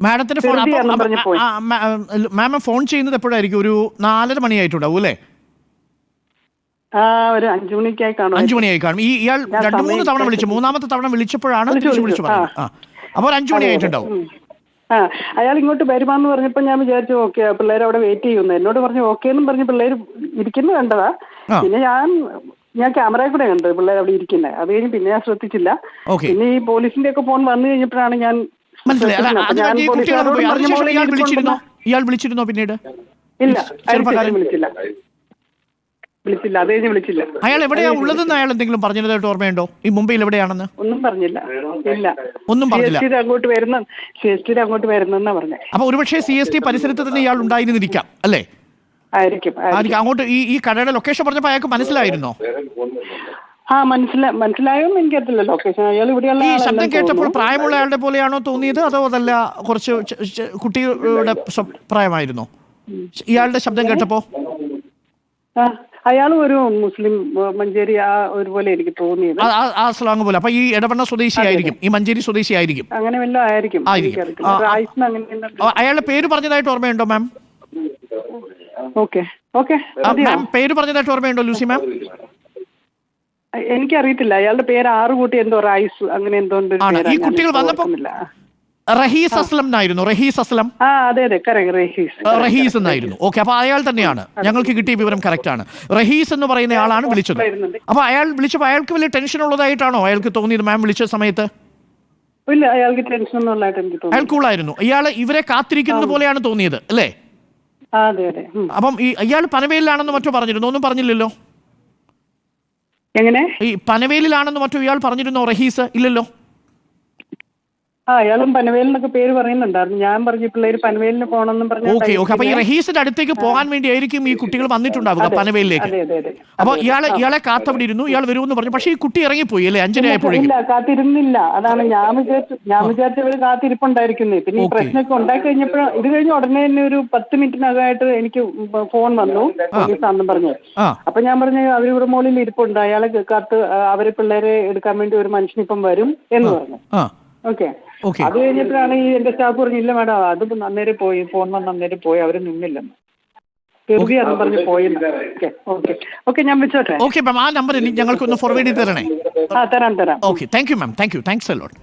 മാഡത്തിന്റെ ഫോൺ മാം ഫോൺ ചെയ്യുന്നത് എപ്പോഴായിരിക്കും? ഒരു 4:30 മണിയായിട്ടുണ്ടാവും അല്ലേ? ഒരു 5 മണിക്കായി കാണും. 5 മണിയായി കാണും. ഇയാൾ 2-3 തവണ വിളിച്ചു, മൂന്നാമത്തെ തവണ വിളിച്ചപ്പോഴാണ് വിളിച്ചു പറഞ്ഞത്. അപ്പോൾ 5 മണിയായിട്ടുണ്ടാവും. അയാൾ ഇങ്ങോട്ട് വരുമാന്ന് പറഞ്ഞപ്പോ ഞാൻ വിചാരിച്ചു ഓക്കെ പിള്ളേർ അവിടെ വെയിറ്റ് ചെയ്യുന്നു. എന്നോട് പറഞ്ഞു ഓക്കെ എന്നും പറഞ്ഞ് പിള്ളേർ ഇരിക്കുന്നത് കണ്ടതാ. പിന്നെ ഞാൻ ക്യാമറയിൽ കൂടെ കണ്ടത് പിള്ളേർ അവിടെ ഇരിക്കുന്നത്. അത് കഴിഞ്ഞ് പിന്നെ ഞാൻ ശ്രദ്ധിച്ചില്ല. പിന്നെ ഈ പോലീസിന്റെ ഒക്കെ ഫോൺ വന്നു കഴിഞ്ഞപ്പോഴാണ് ഞാൻ ഇയാൾ വിളിച്ചിരുന്നോ പിന്നീട്? ഇല്ല, വിളിച്ചില്ല. അത് കഴിഞ്ഞ് വിളിച്ചില്ല. അയാൾ എവിടെയാ ഉള്ളതെന്ന് അയാൾ എന്തെങ്കിലും പറഞ്ഞതായിട്ട് ഓർമ്മയുണ്ടോ? ഈ മുംബൈയിൽ എവിടെയാണെന്ന് ഒന്നും പറഞ്ഞില്ല. ഇല്ല, ഒന്നും പറഞ്ഞില്ല. അങ്ങോട്ട് വരുന്നെന്നാ പറഞ്ഞത്. അപ്പൊ ഒരുപക്ഷെ CST പരിസരത്ത് തന്നെ ഇയാൾ ഉണ്ടായിരുന്നിരിക്കാം അല്ലേ? ആയിരിക്കും. അങ്ങോട്ട് ഈ കടയുടെ ലൊക്കേഷൻ പറഞ്ഞപ്പോ അയാൾക്ക് മനസ്സിലായിരുന്നോ? മനസ്സിലായോന്ന് എനിക്കറിയില്ല ലൊക്കേഷൻ. അയാൾ ഇവിടെയുള്ള ഈ ശബ്ദം കേട്ടപ്പോൾ പ്രായമുള്ള ആളുടെ പോലെയാണോ തോന്നിയത്, അതോ അതല്ല കുറച്ച് കുട്ടിയുടെ പ്രായമായിരുന്നോ ഇയാളുടെ ശബ്ദം കേട്ടപ്പോ? അയാളും ഒരു മുസ്ലിം മഞ്ചേരി ഒരുപോലെ എനിക്ക് തോന്നിയത്. ആ സ്ലാങ് പോലെ. അപ്പൊ ഈ എടവണ്ണ സ്വദേശി ആയിരിക്കും, ഈ മഞ്ചേരി സ്വദേശി ആയിരിക്കും. അങ്ങനെ വല്ലതും ആയിരിക്കും. അയാളുടെ പേര് പറഞ്ഞതായിട്ട് ഓർമ്മയുണ്ടോ മാം? മാം പേര് പറഞ്ഞതായിട്ട് ഓർമ്മയുണ്ടോ ലൂസി മാം? എനിക്കറിയത്തില്ല. അയാളുടെ പേര് 6 കൂട്ടി എന്തോ റൈസ് അങ്ങനെ എന്തോ. ഈ കുട്ടികൾ വന്നപ്പോ റഹീസ് അസ്ലം എന്നായിരുന്നു. റഹീസ് അസ്ലം. അതെ റഹീസ് എന്നായിരുന്നു. ഓക്കെ, അപ്പൊ അയാൾ തന്നെയാണ്. ഞങ്ങൾക്ക് കിട്ടിയ വിവരം കറക്റ്റ് ആണ്. റഹീസ് എന്ന് പറയുന്ന ആളാണ് വിളിച്ചത്. അപ്പൊ അയാൾ വിളിച്ചപ്പോ അയാൾക്ക് വലിയ ടെൻഷൻ ഉള്ളതായിട്ടാണോ അയാൾക്ക് തോന്നിയത് മാം വിളിച്ച സമയത്ത്? ഇല്ല, അയാൾക്ക് ടെൻഷൻ ഒന്നും ഉള്ളതായിട്ട് എനിക്ക് തോന്നി. അയാൾ കൂളായിരുന്നു. ഇയാൾ ഇവരെ കാത്തിരിക്കുന്നത് പോലെയാണ് തോന്നിയത് അല്ലേ? അതെ. അപ്പം ഇയാൾ പനവേലിലാണെന്ന് മറ്റോ പറഞ്ഞിരുന്നു? ഒന്നും പറഞ്ഞില്ലല്ലോ. എങ്ങനെ? ഈ പനവേലിലാണെന്ന് മറ്റോ ഇയാൾ പറഞ്ഞിരുന്നോ റഹീസ്? ഇല്ലല്ലോ. അയാളും പനവേലിനൊക്കെ പേര് പറയുന്നുണ്ടായിരുന്നു. ഞാൻ പറഞ്ഞു പിള്ളേര് പനവേലിന് പോകണമെന്നും പറഞ്ഞു. ഓക്കെ. അപ്പൊ ഈ റഹീസിന്റെ അടുത്തേക്ക് പോകാൻ വേണ്ടിയായിരിക്കും ഈ കുട്ടികൾ വന്നിട്ടുണ്ടാവുക പനവേലിലേക്ക്. അപ്പൊ ഇയാളെ കാത്തവിടിരുന്നു. ഇയാൾ വരുമെന്ന് പറഞ്ഞു. പക്ഷേ ഈ കുട്ടി ഇറങ്ങിപ്പോയി അല്ലേ 5:30 ആയപ്പോഴേക്കും? ഇല്ല, കാത്തിരുന്നില്ല. അതാണ് ഞാൻ വിചാരിച്ചവര് കാത്തിരിപ്പുണ്ടായിരിക്കുന്നത്. പിന്നെ ഈ പ്രശ്നമൊക്കെ ഉണ്ടാക്കി കഴിഞ്ഞപ്പോൾ ഇത് കഴിഞ്ഞ ഉടനെ തന്നെ ഒരു 10 മിനിറ്റിനകമായിട്ട് എനിക്ക് ഫോൺ വന്നു പോലീസാണെന്ന് പറഞ്ഞു. അപ്പൊ ഞാൻ പറഞ്ഞു അവരിവിടെ മുകളിൽ ഇരിപ്പുണ്ട്, അയാളെ കാത്ത് അവരെ പിള്ളേരെ എടുക്കാൻ വേണ്ടി ഒരു മനുഷ്യനിപ്പം വരും എന്ന് പറഞ്ഞു. ഓക്കെ. അത് കഴിഞ്ഞപ്പോഴാണ് എന്റെ സ്റ്റാഫ് പറഞ്ഞു ഇല്ല മാഡം അത് അന്നേരം പോയി, ഫോൺ വന്ന് അന്നേരം പോയി, അവര് നിന്നില്ലെന്ന് ചെറുതിയാന്ന് പറഞ്ഞ് പോയെന്ന്. ഓക്കെ, ഞാൻ വെച്ചോട്ടെ. ഓക്കെ മാം, ആ നമ്പർ ഞങ്ങൾക്കൊന്ന് ഫോർവേഡ് ചെയ്ത് തരണേ. തരാം. Okay, thank you ma'am. Thanks a lot.